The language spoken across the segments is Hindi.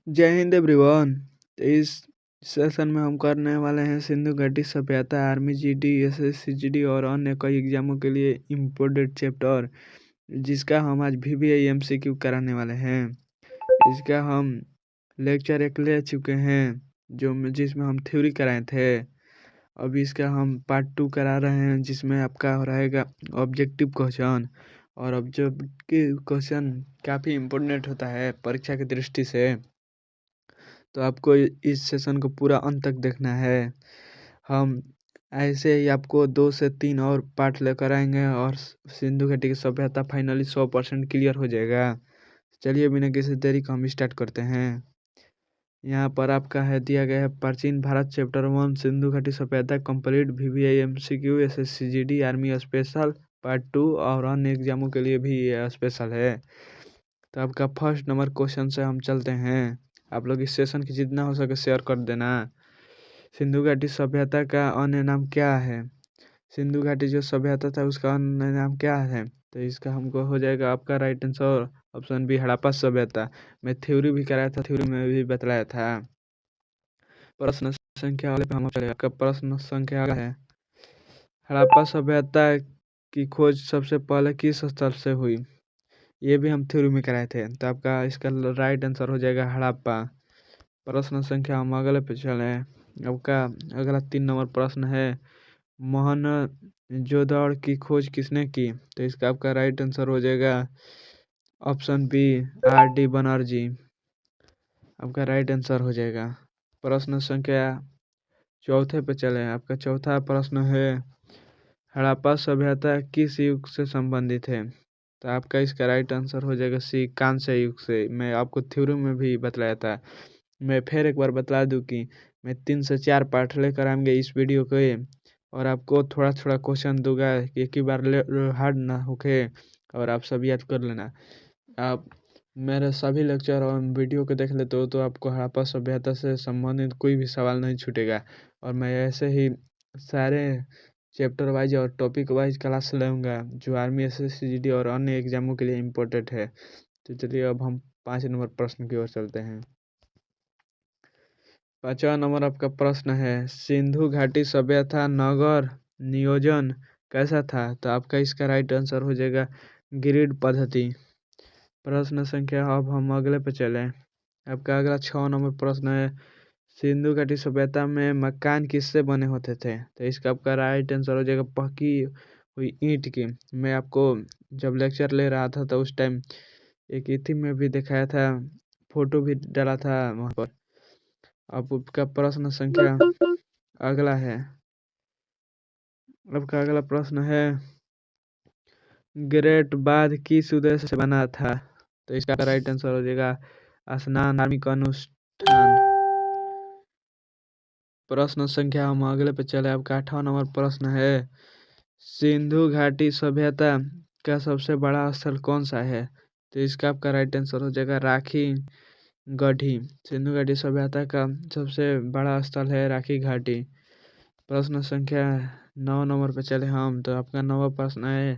जय हिंद एवरीवन। तो इस सेशन में हम करने वाले हैं सिंधु घाटी सभ्यता, आर्मी जीडी, एसएससी जीडी और अन्य कई एग्जामों के लिए इम्पोर्टेंट चैप्टर, जिसका हम आज वीवीआई एमसीक्यू कराने वाले हैं। इसका हम लेक्चर 1 ले चुके हैं जिसमें हम थ्योरी कराए थे। अभी इसका हम पार्ट 2 करा रहे हैं, जिसमें आपका रहेगा ऑब्जेक्टिव क्वेश्चन। और ऑब्जेक्टिव क्वेश्चन काफ़ी इम्पोर्टेंट होता है परीक्षा की दृष्टि से, तो आपको इस सेशन को पूरा अंत तक देखना है। हम ऐसे ही आपको 2 से 3 और पार्ट लेकर आएंगे और सिंधु घाटी की सभ्यता फाइनली 100% क्लियर हो जाएगा। चलिए बिना किसी देरी का हम स्टार्ट करते हैं। यहाँ पर आपका है दिया गया है प्राचीन भारत चैप्टर 1 सिंधु घाटी सभ्यता complete, VVI MCQ, SSC GD, army special part 2 और अन्य एग्जामों के लिए भी ये स्पेशल है। तो आपका फर्स्ट नंबर क्वेश्चन से हम चलते हैं। आप लोग इस सेशन की जितना हो सके शेयर कर देना। सिंधु घाटी सभ्यता का अन्य नाम क्या है? सिंधु घाटी जो सभ्यता था उसका अन्य नाम क्या है? तो इसका हमको हो जाएगा आपका right answer option B, Harappa सभ्यता। मैं थ्योरी भी कराया था, थ्योरी में भी बतलाया था। प्रश्न संख्या वाले पे हम चले। आपका प्रश्न संख्या है, हड़प्पा सभ्यता की खोज सबसे पहले किस स्थल से हुई? ये भी हम थ्योरी में कराए थे, तो आपका इसका राइट आंसर हो जाएगा हड़प्पा। प्रश्न संख्या हम अगले पे चले। आपका अगला 3 नंबर प्रश्न है, मोहनजोदड़ो की खोज किसने की? तो इसका आपका राइट आंसर हो जाएगा ऑप्शन बी, आर.डी. बनर्जी। आपका राइट आंसर हो जाएगा। प्रश्न संख्या चौथे पे चले। आपका चौथा प्रश्न है, हड़प्पा सभ्यता किस युग से संबंधित है? तो आपका इसका राइट आंसर हो जाएगा सी, कांस्य युग से। मैं आपको थ्योरी में भी बतलाया था। मैं फिर एक बार बता दूं कि मैं 3 से 4 पार्ट लेकर आएंगे इस वीडियो के, और आपको थोड़ा थोड़ा क्वेश्चन दूंगा, एक ही बार हार्ड ना होके, और आप सब याद कर लेना। आप मेरे सभी लेक्चर और वीडियो को देख लेते हो तो आपको हड़प्पा सभ्यता से संबंधित कोई भी सवाल नहीं छूटेगा। और मैं ऐसे ही सारे चैप्टर वाइज और टॉपिक वाइज क्लास लूँगा जो आर्मी, एसएससी जीडी और अन्य एग्जामों के लिए इम्पोर्टेंट है। तो चलिए अब हम 5 नंबर प्रश्न की ओर चलते हैं। 5वां नंबर आपका प्रश्न है, सिंधु घाटी सभ्यता नगर नियोजन कैसा था? तो आपका इसका राइट आंसर हो जाएगा ग्रिड पद्धति। प्रश्न संख्या अब हम अगले पे चले। आपका अगला 6 नंबर प्रश्न है, सिंधु घाटी सभ्यता में मकान किससे बने होते थे? तो इसका आपका राइट आंसर हो जाएगा पक्की हुई ईंट की। मैं आपको जब लेक्चर ले रहा था तो उस टाइम एक इथी में भी दिखाया था, फोटो भी डाला था वहाँ पर। अब आपका प्रश्न संख्या अगला है। आपका अगला प्रश्न है, ग्रेट बांध किस उद्देश्य से बना था? तो इसका राइट आंसर हो जाएगा स्नान, धार्मिक अनुष्ठान। प्रश्न संख्या हम अगले पे चले। आपका 8वां नंबर प्रश्न है, सिंधु घाटी सभ्यता का सबसे बड़ा स्थल कौन सा है? तो इसका आपका राइट आंसर हो जाएगा राखी गढ़ी। सिंधु घाटी सभ्यता का सबसे बड़ा स्थल है राखी घाटी। प्रश्न संख्या 9 नंबर पे चले हम। तो आपका 9वां प्रश्न है,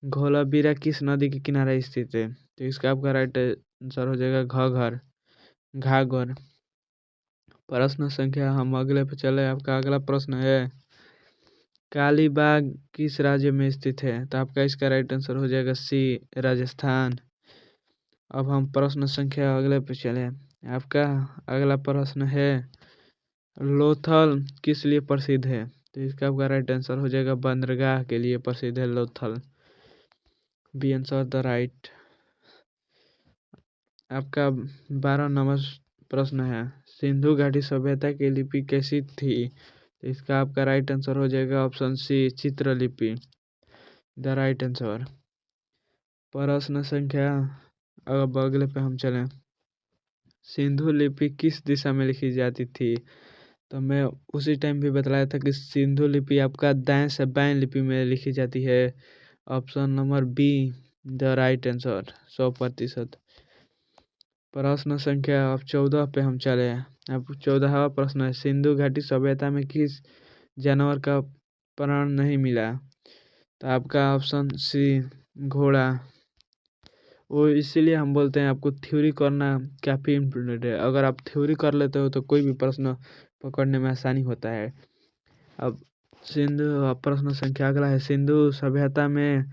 धोलावीरा किस नदी के किनारे स्थित है? तो इसका आपका राइट आंसर हो जाएगा घाघर। प्रश्न संख्या हम अगले पे चले। आपका अगला प्रश्न है, कालीबाग किस राज्य में स्थित है? तो आपका इसका राइट आंसर हो जाएगा सी, राजस्थान। अब हम प्रश्न संख्या अगले पे चले। आपका अगला प्रश्न है, लोथल किस लिए प्रसिद्ध है? तो इसका आपका राइट आंसर हो जाएगा बंदरगाह के लिए प्रसिद्ध है Lothal. B answer the right. आपका 12 नंबर प्रश्न है, सिंधु घाटी सभ्यता की लिपि कैसी थी? तो इसका आपका राइट आंसर हो जाएगा ऑप्शन सी, चित्रलिपि, द राइट आंसर। प्रश्न संख्या अब अगले पे हम चलें। सिंधु लिपि किस दिशा में लिखी जाती थी? तो मैं उसी टाइम भी बतलाया था कि सिंधु लिपि आपका दाएं से बाएं लिपि में लिखी जाती है। Option number B, the right answer, 100%। प्रश्न संख्या अब 14 पे हम चले। अब 14वां प्रश्न है, सिंधु घाटी सभ्यता में किस जानवर का प्राण नहीं मिला? तो आपका ऑप्शन सी, घोड़ा। वो इसीलिए हम बोलते हैं आपको थ्योरी करना काफ़ी इम्पोर्टेंट है। अगर आप थ्योरी कर लेते हो तो कोई भी प्रश्न पकड़ने में आसानी होता है। अब प्रश्न संख्या अगला है, सिंधु सभ्यता में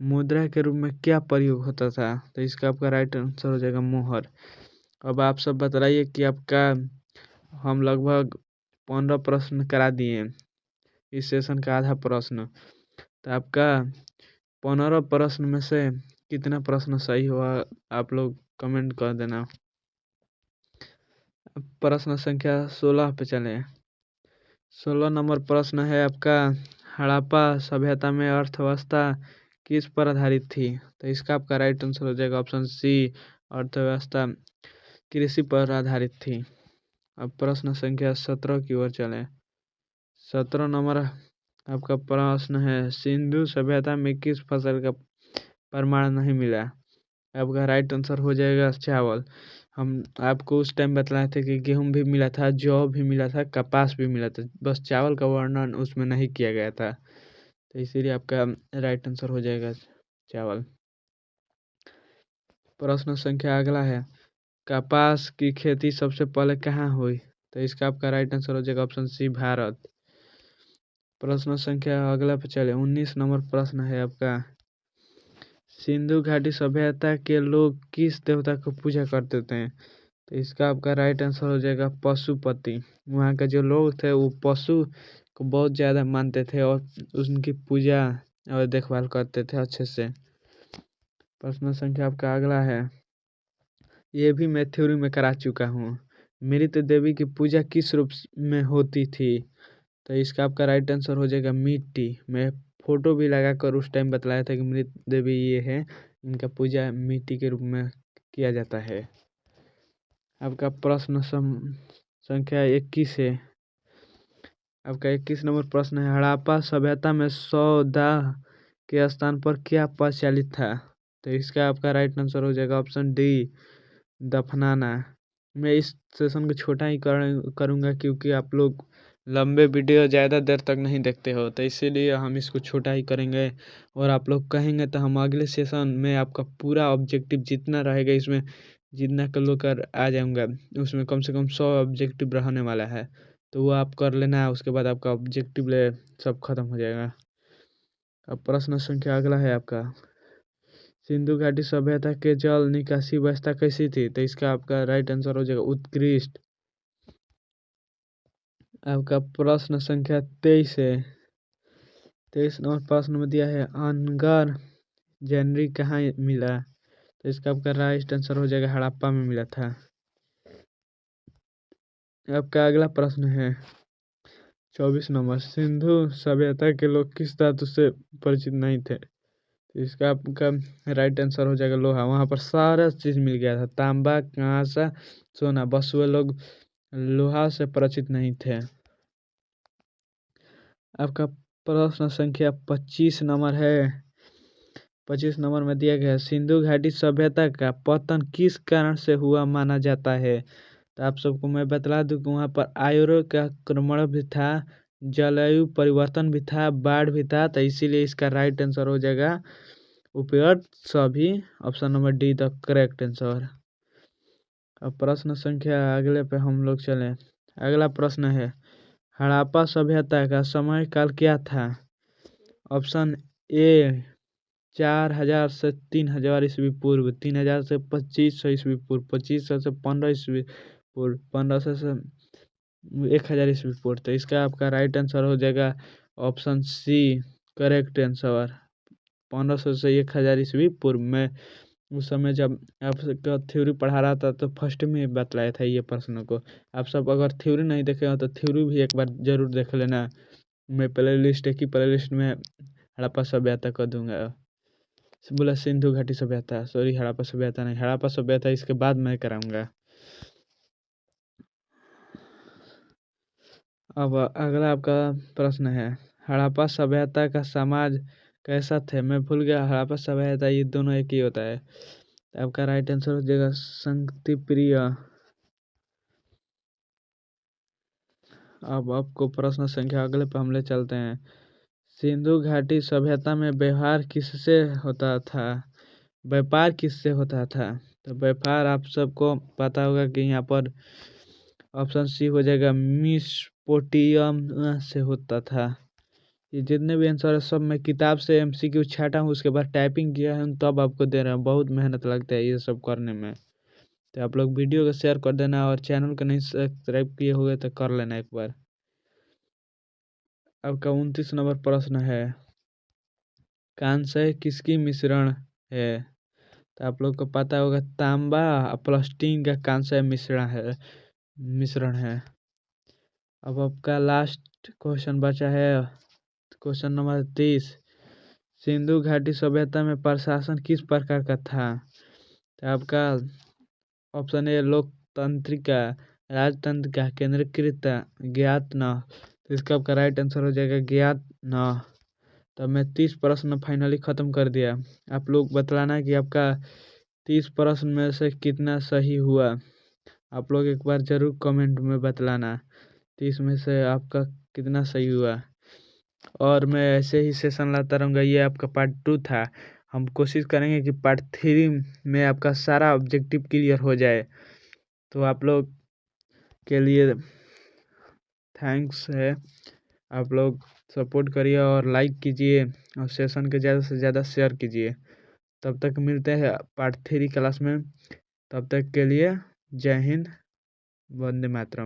मुद्रा के रूप में क्या प्रयोग होता था? तो इसका आपका राइट आंसर हो जाएगा मोहर। अब आप सब बताइए कि आपका हम लगभग 15 प्रश्न करा दिए इस सेशन का आधा प्रश्न। तो आपका 15 प्रश्न में से कितना प्रश्न सही हुआ आप लोग कमेंट कर देना। प्रश्न संख्या 16 पे चले। 16 नंबर प्रश्न है आपका, हड़प्पा सभ्यता में अर्थव्यवस्था किस पर आधारित थी? तो इसका आपका राइट आंसर हो जाएगा ऑप्शन सी, अर्थव्यवस्था कृषि पर आधारित थी। अब प्रश्न संख्या 17 की ओर चले। 17 नंबर आपका प्रश्न है, सिंधु सभ्यता में किस फसल का प्रमाण नहीं मिला? आपका राइट आंसर हो जाएगा चावल। हम आपको उस टाइम बताए थे कि गेहूं भी मिला था, जौ भी मिला था, कपास भी मिला था, बस चावल का वर्णन उसमें नहीं किया गया था। तो इसीलिए आपका राइट आंसर हो जाएगा चावल। प्रश्न संख्या अगला है, कपास की खेती सबसे पहले कहाँ हुई? तो इसका आपका राइट आंसर हो जाएगा ऑप्शन सी, भारत। प्रश्न संख्या अगला पे चले। 19 नंबर प्रश्न है आपका, सिंधु घाटी सभ्यता के लोग किस देवता को पूजा करते थे? तो इसका आपका राइट आंसर हो जाएगा पशुपति। वहाँ के जो लोग थे वो पशु को बहुत ज़्यादा मानते थे और उनकी पूजा और देखभाल करते थे अच्छे से। प्रश्न संख्या आपका अगला है, ये भी मैं थ्योरी में करा चुका हूँ, मृत देवी की पूजा किस रूप में होती थी? तो इसका आपका राइट आंसर हो जाएगा मिट्टी। मैं फोटो भी लगा कर उस टाइम बतलाया था कि मृत देवी ये है, इनका पूजा मिट्टी के रूप में किया जाता है। आपका प्रश्न संख्या 21 है। आपका 21 नंबर प्रश्न है, हड़प्पा सभ्यता में सौदाह के स्थान पर क्या प्रचलित था? तो इसका आपका राइट आंसर हो जाएगा ऑप्शन डी, दफनाना। मैं इस सेशन को छोटा ही करूँगा क्योंकि आप लोग लंबे वीडियो ज़्यादा देर तक नहीं देखते हो, तो इसीलिए हम इसको छोटा ही करेंगे। और आप लोग कहेंगे तो हम अगले सेशन में आपका पूरा ऑब्जेक्टिव जितना रहेगा इसमें जितना कर कर आ जाऊँगा, उसमें कम से कम 100 ऑब्जेक्टिव रहने वाला है, तो वो आप कर लेना। उसके बाद आपका ऑब्जेक्टिव ले सब खत्म हो जाएगा। अब प्रश्न संख्या अगला है आपका, सिंधु घाटी सभ्यता के जल निकासी व्यवस्था कैसी थी? तो इसका आपका राइट आंसर हो जाएगा उत्कृष्ट। आपका प्रश्न संख्या 23 है। 23 नंबर प्रश्न में दिया है, अनगर जनरी कहाँ मिला? तो इसका आपका राइट आंसर हो जाएगा हड़प्पा में मिला था। आपका अगला प्रश्न है 24 नंबर, सिंधु सभ्यता के लोग किस धातु से परिचित नहीं थे? तो इसका आपका राइट आंसर हो जाएगा लोहा। वहाँ पर सारा चीज मिल गया था, तांबा, कांसा, सोना, बस वे लोग लोहा से परिचित नहीं थे। आपका प्रश्न संख्या 25 नंबर है। 25 नंबर में दिया गया है, सिंधु घाटी सभ्यता का पतन किस कारण से हुआ माना जाता है? तो आप सबको मैं बतला दूं कि वहाँ पर आर्यों का आक्रमण भी था, जलवायु परिवर्तन भी था, बाढ़ भी था, तो इसीलिए इसका राइट आंसर हो जाएगा उपयुक्त सभी, option number D the correct answer. अब प्रश्न संख्या अगले पे हम लोग चलें। अगला प्रश्न है, हड़प्पा सभ्यता का समय काल क्या था? ऑप्शन ए 4000 से 3000 ईस्वी पूर्व, 3000 से 2500 ईस्वी पूर्व, 2500 से 15 ईस्वी पूर्व, 1500 से 1000 ईस्वी पूर्व। तो इसका आपका राइट आंसर हो जाएगा ऑप्शन सी, करेक्ट आंसर, 1500 से 1000 ईस्वी पूर्व में। उस समय जब आपका थ्योरी पढ़ा रहा था तो फर्स्ट में बतलाया था ये प्रश्न को। आप सब अगर थ्योरी नहीं देखे हो तो थ्योरी भी एक बार जरूर देख लेना। मैं प्ले लिस्ट एक ही प्ले लिस्ट में हड़प्पा सभ्यता कर दूंगा। बोला सिंधु घाटी सभ्यता, सॉरी हड़प्पा सभ्यता नहीं, हड़प्पा सभ्यता इसके बाद मैं कराऊंगा। अब अगला आपका प्रश्न है, हड़प्पा सभ्यता का समाज कैसा थे? मैं भूल गया, हड़प्पा सभ्यता ये दोनों एक ही होता है। आपका राइट आंसर हो जाएगा शांति प्रिय। अब आपको प्रश्न संख्या अगले पे हम ले चलते हैं, सिंधु घाटी सभ्यता में व्यवहार किससे होता था? व्यापार किससे होता था? तो व्यापार आप सबको पता होगा कि यहाँ पर ऑप्शन सी हो जाएगा, मिसपोटियम से होता था। ये जितने भी आंसर है सब मैं किताब से एमसीक्यू छाटा हूँ, उसके बाद टाइपिंग किया है तब आपको दे रहा हूँ। बहुत मेहनत लगता है ये सब करने में। तो आप लोग वीडियो को शेयर कर देना और चैनल को नहीं सब्सक्राइब किए हुए तो कर लेना एक बार। आपका 29 नंबर प्रश्न है, कांस्य किसकी मिश्रण है? तो आप लोग को पता होगा, तांबा प्लस टीन का कांस्य मिश्रण है। अब आपका लास्ट क्वेश्चन बचा है, क्वेश्चन नंबर 30। सिंधु घाटी सभ्यता में प्रशासन किस प्रकार का था? तो आपका ऑप्शन ए लोकतांत्रिका, राजतंत्र का, केंद्रीकृत, ज्ञात न। तो इसका आपका राइट आंसर हो जाएगा ज्ञात न। तो मैं 30 प्रश्न फाइनली ख़त्म कर दिया। आप लोग बतलाना कि आपका 30 प्रश्न में से कितना सही हुआ। आप लोग एक बार ज़रूर कमेंट में बतलाना 30 में से आपका कितना सही हुआ। और मैं ऐसे ही सेशन लाता रहूँगा। ये आपका पार्ट 2 था। हम कोशिश करेंगे कि पार्ट 3 में आपका सारा ऑब्जेक्टिव क्लियर हो जाए। तो आप लोग के लिए थैंक्स है। आप लोग सपोर्ट करिए और लाइक कीजिए और सेशन के ज़्यादा से ज़्यादा शेयर कीजिए। तब तक मिलते हैं पार्ट 3 क्लास में। तब तक के लिए जय हिंद, वंदे मातरम।